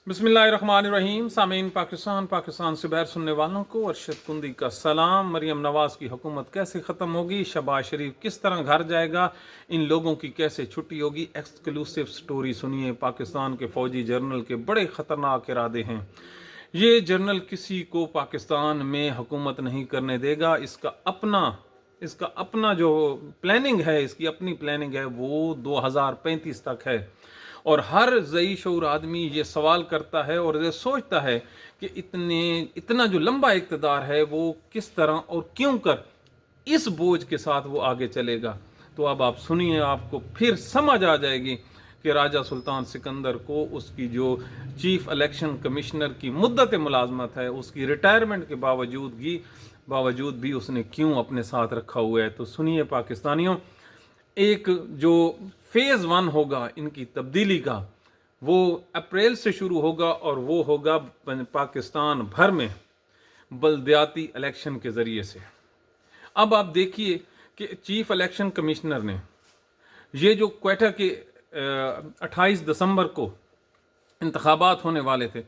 बिस्मिल्लाहिर्रहमानिर्रहीम। सामीन, पाकिस्तान से बाहर सुनने वालों को अरशद कुंदी का सलाम। मरियम नवाज़ की हुकूमत कैसे ख़त्म होगी, शहबाज शरीफ किस तरह घर जाएगा, इन लोगों की कैसे छुट्टी होगी। एक्सक्लूसिव स्टोरी सुनिए। पाकिस्तान के फ़ौजी जर्नल के बड़े ख़तरनाक इरादे हैं। ये जर्नल किसी को पाकिस्तान में हुकूमत नहीं करने देगा। इसका अपना जो प्लानिंग है, इसकी अपनी प्लानिंग है, वो 2035 तक है। और हर ज़ई शऊर आदमी ये सवाल करता है और ये सोचता है कि इतना जो लंबा इक़्तिदार है वो किस तरह और क्यों कर इस बोझ के साथ वो आगे चलेगा। तो अब आप सुनिए, आपको फिर समझ आ जाएगी कि राजा सुल्तान सिकंदर को उसकी जो चीफ इलेक्शन कमिश्नर की मुद्दत मुलाजमत है, उसकी रिटायरमेंट के बावजूद भी उसने क्यों अपने साथ रखा हुआ है। तो सुनिए पाकिस्तानियों, एक जो फेज़ 1 होगा इनकी तब्दीली का, वो अप्रैल से शुरू होगा और वो होगा पाकिस्तान भर में बल्दियाती इलेक्शन के ज़रिए से। अब आप देखिए कि चीफ इलेक्शन कमिश्नर ने ये जो क्वेटा के 28 दिसंबर को इंतखाबात होने वाले थे,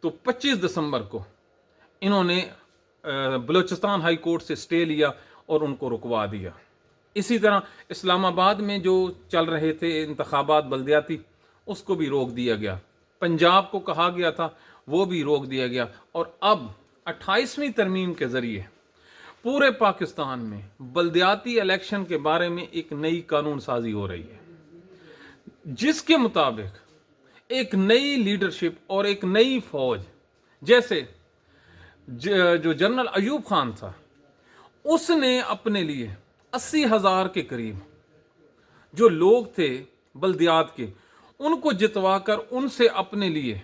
तो 25 दिसंबर को इन्होंने बलूचिस्तान हाई कोर्ट से स्टे लिया और उनको रुकवा दिया। इसी तरह इस्लामाबाद में जो चल रहे थे इंतखाबात बल्दियाती, उसको भी रोक दिया गया। पंजाब को कहा गया था, वो भी रोक दिया गया। और अब 28वीं तरमीम के ज़रिए पूरे पाकिस्तान में बल्दियाती इलेक्शन के बारे में एक नई कानून साजी हो रही है, जिसके मुताबिक एक नई लीडरशिप और एक नई फौज, जैसे जो जनरल अयूब खान था, उसने अपने लिए 80,000 के करीब जो लोग थे बल्दियात के, उनको जितवाकर उनसे अपने लिए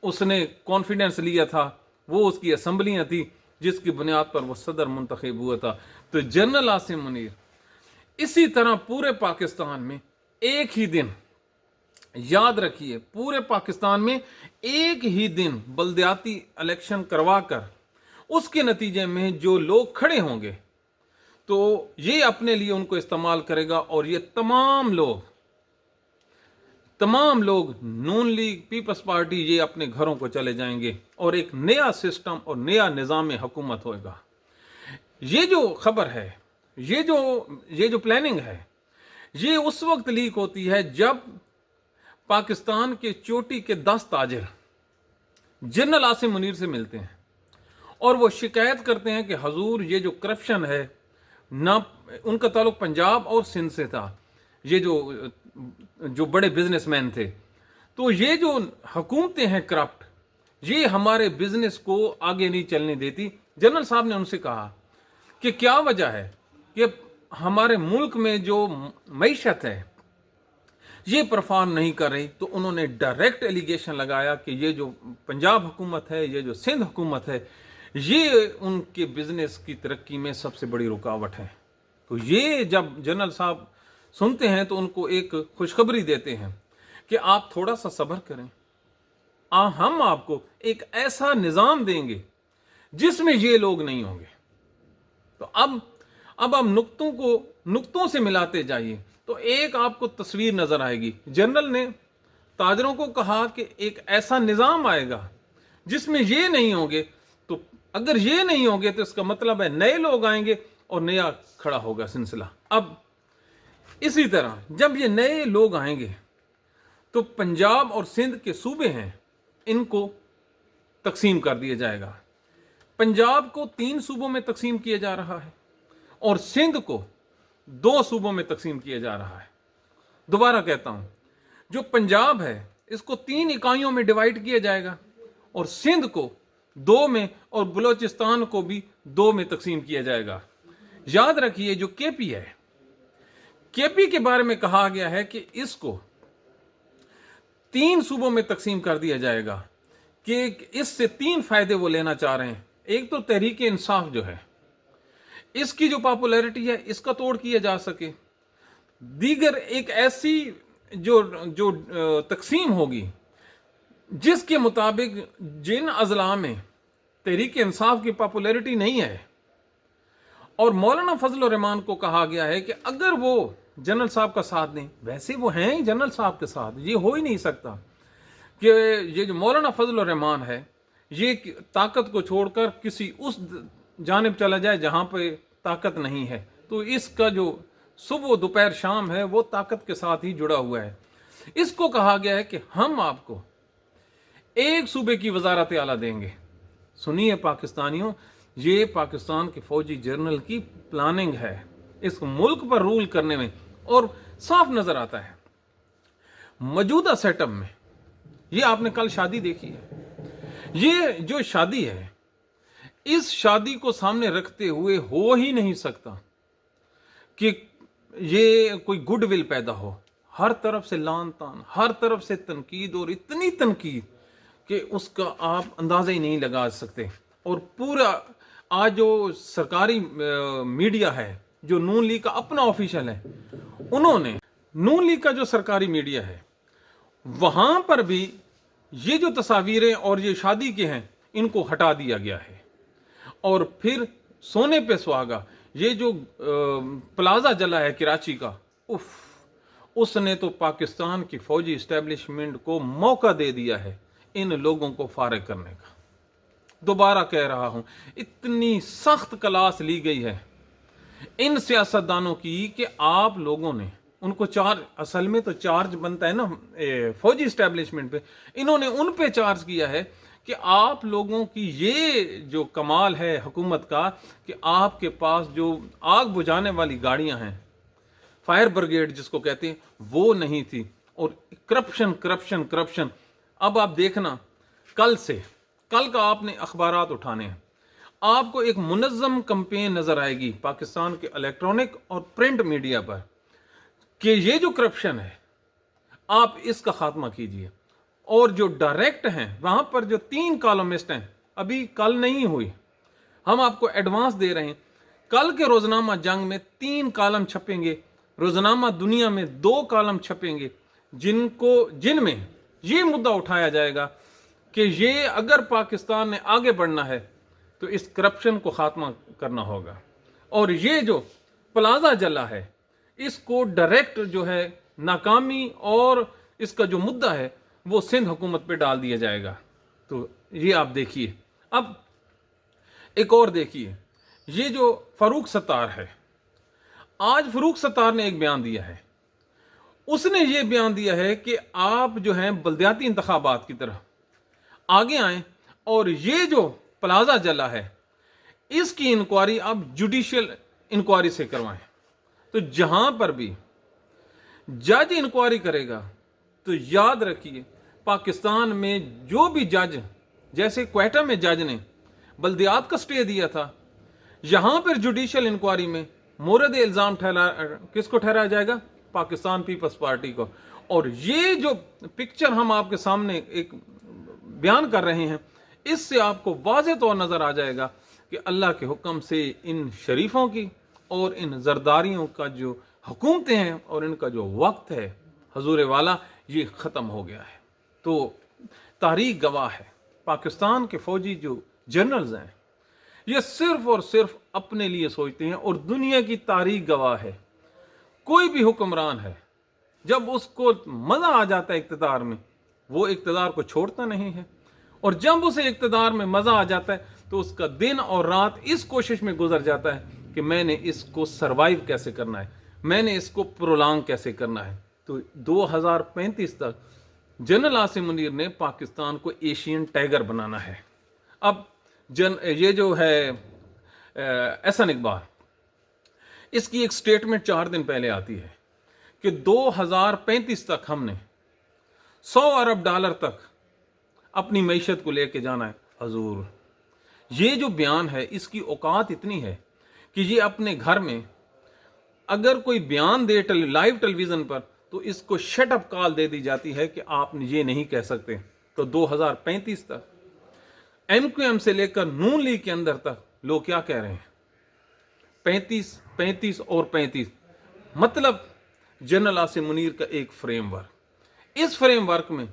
उसने कॉन्फिडेंस लिया था। वो उसकी असम्बलियाँ थी जिसकी बुनियाद पर वो सदर मुंतखब हुआ था। तो जनरल आसिम मुनीर, इसी तरह पूरे पाकिस्तान में एक ही दिन, याद रखिए, पूरे पाकिस्तान में एक ही दिन बल्दियाती इलेक्शन करवा कर उसके नतीजे में जो लोग खड़े होंगे तो ये अपने लिए उनको इस्तेमाल करेगा। और ये तमाम लोग नून लीग, पीपल्स पार्टी, ये अपने घरों को चले जाएंगे और एक नया सिस्टम और नया निज़ाम हुकूमत होगा। ये जो खबर है, ये जो प्लानिंग है, ये उस वक्त लीक होती है जब पाकिस्तान के चोटी के 10 ताजिर जनरल आसिम मुनीर से मिलते हैं और वो शिकायत करते हैं कि हजूर, ये जो करप्शन है ना, उनका ताल्लुक पंजाब और सिंध से था, ये जो बड़े बिजनेसमैन थे, तो ये जो हुकूमतें हैं करप्ट, ये हमारे बिजनेस को आगे नहीं चलने देती। जनरल साहब ने उनसे कहा कि क्या वजह है कि हमारे मुल्क में जो मईशत है ये परफॉर्म नहीं कर रही। तो उन्होंने डायरेक्ट एलिगेशन लगाया कि ये जो पंजाब हुकूमत है, ये जो सिंध हुकूमत है, ये उनके बिजनेस की तरक्की में सबसे बड़ी रुकावट है। तो ये जब जनरल साहब सुनते हैं तो उनको एक खुशखबरी देते हैं कि आप थोड़ा सा सब्र करें, हम आपको एक ऐसा निज़ाम देंगे जिसमें ये लोग नहीं होंगे। तो अब आप नुक्तों से मिलाते जाइए तो एक आपको तस्वीर नजर आएगी। जनरल ने ताजरों को कहा कि एक ऐसा निज़ाम आएगा जिसमें ये नहीं होंगे, तो अगर ये नहीं होंगे तो इसका मतलब है नए लोग आएंगे और नया खड़ा होगा सिलसिला। अब इसी तरह जब ये नए लोग आएंगे तो पंजाब और सिंध के सूबे हैं, इनको तकसीम कर दिया जाएगा। पंजाब को 3 सूबों में तकसीम किया जा रहा है और सिंध को 2 सूबों में तकसीम किया जा रहा है। दोबारा कहता हूं, जो पंजाब है इसको 3 इकाइयों में डिवाइड किया जाएगा और सिंध को 2 में और बलूचिस्तान को भी 2 में तकसीम किया जाएगा। याद रखिए, जो केपी है, केपी के बारे में कहा गया है कि इसको 3 सूबों में तकसीम कर दिया जाएगा कि इससे 3 फायदे वो लेना चाह रहे हैं। एक तो तहरीक इंसाफ जो है, इसकी जो पॉपुलैरिटी है, इसका तोड़ किया जा सके। दीगर एक ऐसी जो तकसीम होगी जिसके मुताबिक जिन अजला में तहरीक इंसाफ की पॉपुलैरिटी नहीं है, और मौलाना फजल रहमान को कहा गया है कि अगर वो जनरल साहब का साथ दें, वैसे वो हैं ही जनरल साहब के साथ, ये हो ही नहीं सकता, کہ یہ جو مولانا فضل الرحمان ہے یہ طاقت کو چھوڑ کر کسی اس جانب چلا جائے جہاں پہ طاقت نہیں ہے، تو اس کا جو صبح دوپہر شام ہے وہ طاقت کے ساتھ ہی جڑا ہوا ہے۔ اس کو کہا گیا ہے کہ ہم آپ کو ایک صوبے کی وزارت اعلیٰ دیں گے۔ سنیے پاکستانیوں، یہ پاکستان کے فوجی جنرل کی پلاننگ ہے اس ملک پر رول کرنے میں، اور صاف نظر آتا ہے موجودہ سیٹ اپ میں۔ یہ آپ نے کل شادی دیکھی ہے، یہ جو شادی ہے اس شادی کو سامنے رکھتے ہوئے ہو ہی نہیں سکتا کہ یہ کوئی گڈ ول پیدا ہو۔ ہر طرف سے لان تان، ہر طرف سے تنقید، اور اتنی تنقید کہ اس کا آپ اندازہ ہی نہیں لگا سکتے۔ اور پورا آج جو سرکاری میڈیا ہے، جو نون لیگ کا اپنا آفیشل ہے، انہوں نے نون لیگ کا جو سرکاری میڈیا ہے وہاں پر بھی یہ جو تصاویریں اور یہ شادی کے ہیں ان کو ہٹا دیا گیا ہے۔ اور پھر سونے پہ سہاگا، یہ جو پلازا جلا ہے کراچی کا، اس نے تو پاکستان کی فوجی اسٹیبلشمنٹ کو موقع دے دیا ہے ان لوگوں کو فارغ کرنے کا۔ دوبارہ کہہ رہا ہوں، اتنی سخت کلاس لی گئی ہے ان سیاستدانوں کی کہ آپ لوگوں نے ان کو اصل میں تو چارج بنتا ہے نا فوجی اسٹیبلشمنٹ پہ، انہوں نے ان پہ چارج کیا ہے کہ آپ لوگوں کی یہ جو کمال ہے حکومت کا کہ آپ کے پاس جو آگ بجھانے والی گاڑیاں ہیں، فائر بریگیڈ جس کو کہتے ہیں، وہ نہیں تھی، اور کرپشن کرپشن کرپشن۔ اب آپ دیکھنا کل کا آپ نے اخبارات اٹھانے ہیں، آپ کو ایک منظم کمپین نظر آئے گی پاکستان کے الیکٹرانک اور پرنٹ میڈیا پر کہ یہ جو کرپشن ہے آپ اس کا خاتمہ کیجئے۔ اور جو ڈائریکٹ ہیں وہاں پر جو 3 کالمسٹ ہیں، ابھی کل نہیں ہوئی، ہم آپ کو ایڈوانس دے رہے ہیں، کل کے روزنامہ جنگ میں 3 کالم چھپیں گے، روزنامہ دنیا میں 2 کالم چھپیں گے، جن میں یہ مدعا اٹھایا جائے گا کہ یہ اگر پاکستان نے آگے بڑھنا ہے تو اس کرپشن کو خاتمہ کرنا ہوگا، اور یہ جو پلازا جلا ہے اس کو ڈائریکٹ جو ہے ناکامی اور اس کا جو مدعا ہے وہ سندھ حکومت پہ ڈال دیا جائے گا۔ تو یہ آپ دیکھیے۔ اب ایک اور دیکھیے، یہ جو فاروق ستار ہے، آج فاروق ستار نے ایک بیان دیا ہے، اس نے یہ بیان دیا ہے کہ آپ جو ہیں بلدیاتی انتخابات کی طرح آگے آئیں اور یہ جو پلازا جلا ہے اس کی انکوائری آپ جوڈیشل انکوائری سے کروائیں۔ تو جہاں پر بھی جج انکوائری کرے گا تو یاد رکھیے پاکستان میں جو بھی جج، جیسے کوئٹہ میں جج نے بلدیات کا سٹے دیا تھا، یہاں پر جوڈیشل انکوائری میں مورد الزام کس کو ٹھہرایا جائے گا؟ پاکستان پیپلز پارٹی کو۔ اور یہ جو پکچر ہم آپ کے سامنے ایک بیان کر رہے ہیں، اس سے آپ کو واضح طور نظر آ جائے گا کہ اللہ کے حکم سے ان شریفوں کی اور ان زرداریوں کا جو حکومتیں ہیں اور ان کا جو وقت ہے حضور والا یہ ختم ہو گیا ہے۔ تو تاریخ گواہ ہے، پاکستان کے فوجی جو جنرلز ہیں یہ صرف اور صرف اپنے لیے سوچتے ہیں، اور دنیا کی تاریخ گواہ ہے کوئی بھی حکمران ہے جب اس کو مزہ آ جاتا ہے اقتدار میں وہ اقتدار کو چھوڑتا نہیں ہے، اور جب اسے اقتدار میں مزہ آ جاتا ہے تو اس کا دن اور رات اس کوشش میں گزر جاتا ہے کہ میں نے اس کو سروائیو کیسے کرنا ہے، میں نے اس کو پرولانگ کیسے کرنا ہے۔ تو 2035 تک جنرل عاصم منیر نے پاکستان کو ایشین ٹائیگر بنانا ہے۔ اب یہ جو ہے احسن اقبال، اس کی ایک سٹیٹمنٹ 4 دن پہلے آتی ہے کہ 2035 تک ہم نے $100 ارب تک اپنی معیشت کو لے کے جانا ہے۔ حضور، یہ جو بیان ہے اس کی اوقات اتنی ہے کہ یہ اپنے گھر میں اگر کوئی بیان دے لائیو ٹیلی ویژن پر تو اس کو شٹ اپ کال دے دی جاتی ہے کہ آپ یہ نہیں کہہ سکتے۔ تو 2035 تک ایم کیو ایم سے لے کر نون لیگ کے اندر تک لوگ کیا کہہ رہے ہیں؟ 35 اور 35، مطلب جنرل عاصم منیر کا ایک فریم ورک، اس فریم ورک میں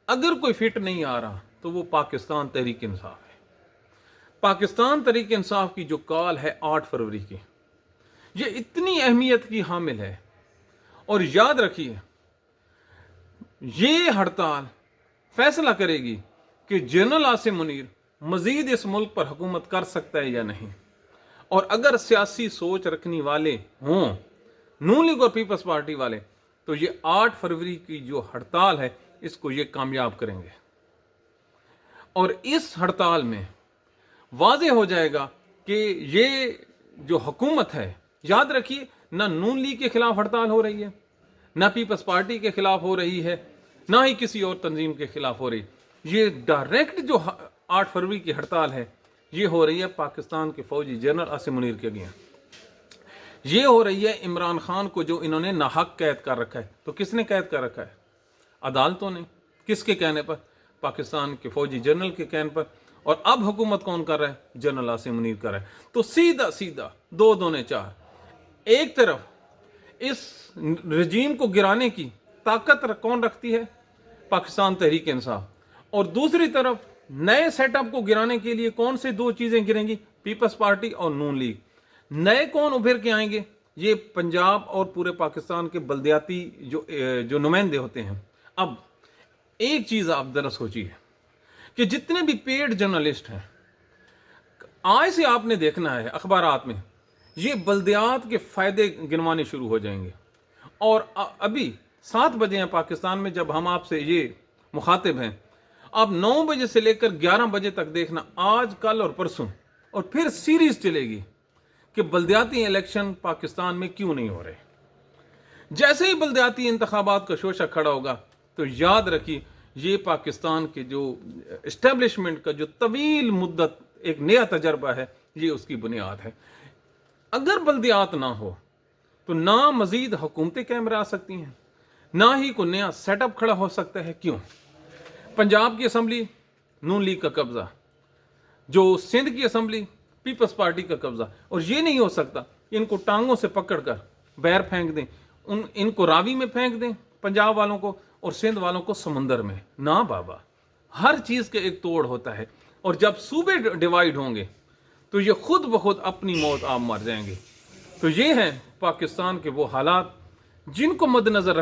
اگر کوئی فٹ نہیں آ رہا تو وہ پاکستان تحریک انصاف ہے۔ پاکستان تحریک انصاف کی جو کال ہے 8 فروری کی، یہ اتنی اہمیت کی حامل ہے، اور یاد رکھیے یہ ہڑتال फैसला करेगी कि जनरल आसिम मुनीर मजीद इस मुल्क पर हुकूमत कर सकता है या नहीं। और अगर सियासी सोच रखने वाले हों नून लीग और पीपल्स पार्टी वाले, तो ये 8 फरवरी की जो हड़ताल है इसको ये कामयाब करेंगे। और इस हड़ताल में वाज़ेह हो जाएगा कि ये जो हुकूमत है, याद रखिए, ना नून लीग के खिलाफ हड़ताल हो रही है, ना पीपल्स पार्टी के खिलाफ हो रही है, ना ही किसी और तंजीम के खिलाफ हो रही। ये डायरेक्ट जो 8 फरवरी की हड़ताल है ये हो रही है पाकिस्तान के फौजी जनरल आसिम मुनीर के अगेंस्ट। ये हो रही है इमरान खान को जो इन्होंने नाहक कैद कर रखा है। तो किसने कैद कर रखा है? अदालतों ने। किसके कहने पर? पाकिस्तान के फौजी जनरल के कहने पर। और अब हुकूमत कौन कर रहा है? जनरल आसिम मुनीर कर रहा है। तो सीधा सीधा 2 दूने 4। एक तरफ इस रजीम को गिराने की ताकत कौन रखती है? पाकिस्तान तहरीक इंसाफ। और दूसरी तरफ नए सेटअप को गिराने के लिए कौन से 2 चीजें गिरेंगी? पीपल्स पार्टी और नून लीग। नए कौन उभर के आएंगे? ये पंजाब और पूरे पाकिस्तान के बल्दियाती जो नुमाइंदे होते हैं। अब एक चीज आप जरा सोचिए कि जितने भी पेड जर्नलिस्ट हैं, आज से आपने देखना है अखबारात में ये बल्दियात के फायदे गिनवाने शुरू हो जाएंगे। और अभी 7 बजे हैं पाकिस्तान में जब हम आपसे ये मुखातिब हैं। आप 9 बजे से लेकर 11 बजे तक देखना, आज कल और परसों, और फिर सीरीज चलेगी कि बल्दियाती इलेक्शन पाकिस्तान में क्यों नहीं हो रहे। जैसे ही बल्दियाती इंतखाबात का शोशा खड़ा होगा तो याद रखिए ये पाकिस्तान के जो इस्टेब्लिशमेंट का जो तवील मुद्दत एक नया तजर्बा है, ये उसकी बुनियाद है। अगर बल्दियात ना हो तो ना मजीद हुकूमतें कायम रह सकती हैं, ना ही कोई नया सेटअप खड़ा हो सकता है। क्यों? पंजाब की असम्बली नून लीग का कब्जा, जो सिंध की असम्बली पीपल्स पार्टी का कब्जा। और ये नहीं हो सकता इनको टांगों से पकड़कर बैर फेंक दें, इनको रावी में फेंक दें पंजाब वालों को, और सिंध वालों को समुंदर में। ना बाबा, हर चीज के एक तोड़ होता है। और जब सूबे डिवाइड होंगे तो ये खुद ब खुद अपनी मौत आप मर जाएंगे। तो ये हैं पाकिस्तान के वो हालात जिनको मद्देनजर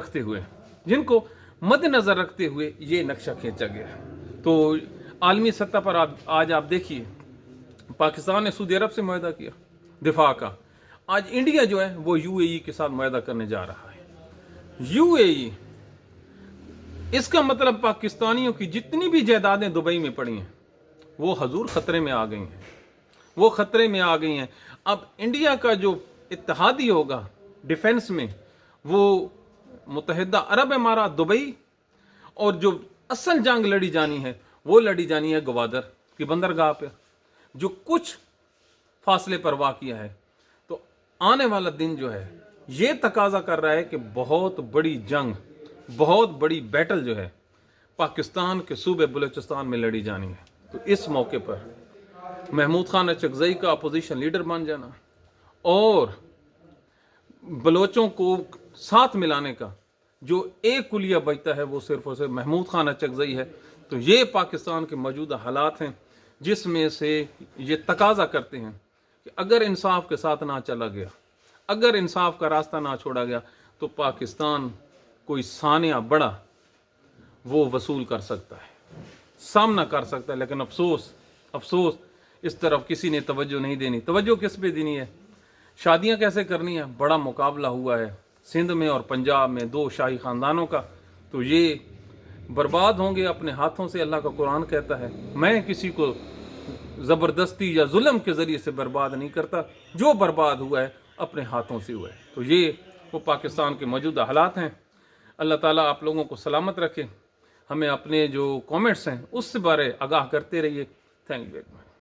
रखते हुए ये नक्शा खींचा गया है। तो आलमी सतह पर आज आप देखिए, पाकिस्तान ने सऊदी अरब से मुआहदा किया दिफा का। आज इंडिया जो है वो यूएई के साथ मुआहदा करने जा रहा है। यूएई, इसका मतलब पाकिस्तानियों की जितनी भी जायदादें दुबई में पड़ी हैं वो हजूर खतरे में आ गई हैं। अब इंडिया का जो इत्तेहादी होगा डिफेंस में वो मुत्तहिदा अरब इमारात दुबई, और जो असल जंग लड़ी जानी है वो लड़ी जानी है गवादर की बंदरगाह पर, जो कुछ फासले पर वाक़िया है। तो आने वाला दिन जो है ये तकाजा कर रहा है कि बहुत बड़ी जंग, बहुत बड़ी बैटल जो है पाकिस्तान के सूबे बलूचिस्तान में लड़ी जानी है। तो इस मौके पर महमूद खान अचकजई का अपोजिशन लीडर बन जाना और बलोचों को साथ मिलाने का जो एक कुलिया बचता है वो सिर्फ और सिर्फ महमूद खान अचकजई है। तो ये पाकिस्तान के मौजूदा हालात हैं जिसमें से ये तकाजा करते हैं कि अगर इंसाफ के साथ ना चला गया, अगर इंसाफ का रास्ता ना छोड़ा गया, तो पाकिस्तान कोई सानिया बड़ा वो वसूल कर सकता है, सामना कर सकता है। लेकिन अफसोस इस तरफ किसी ने तवज्जो नहीं देनी। तवज्जो किस पे देनी है? शादियां कैसे करनी है? बड़ा मुकाबला हुआ है सिंध में और पंजाब में 2 शाही ख़ानदानों का। तो ये बर्बाद होंगे अपने हाथों से। अल्लाह का कुरान कहता है मैं किसी को ज़बरदस्ती या जुल्म के ज़रिए से बर्बाद नहीं करता, जो बर्बाद हुआ है अपने हाथों से हुआ है। तो ये वो पाकिस्तान के मौजूदा हालात हैं। अल्लाह ताला आप लोगों को सलामत रखे। हमें अपने जो कमेंट्स हैं उससे बारे आगाह करते रहिए। Thank you very much.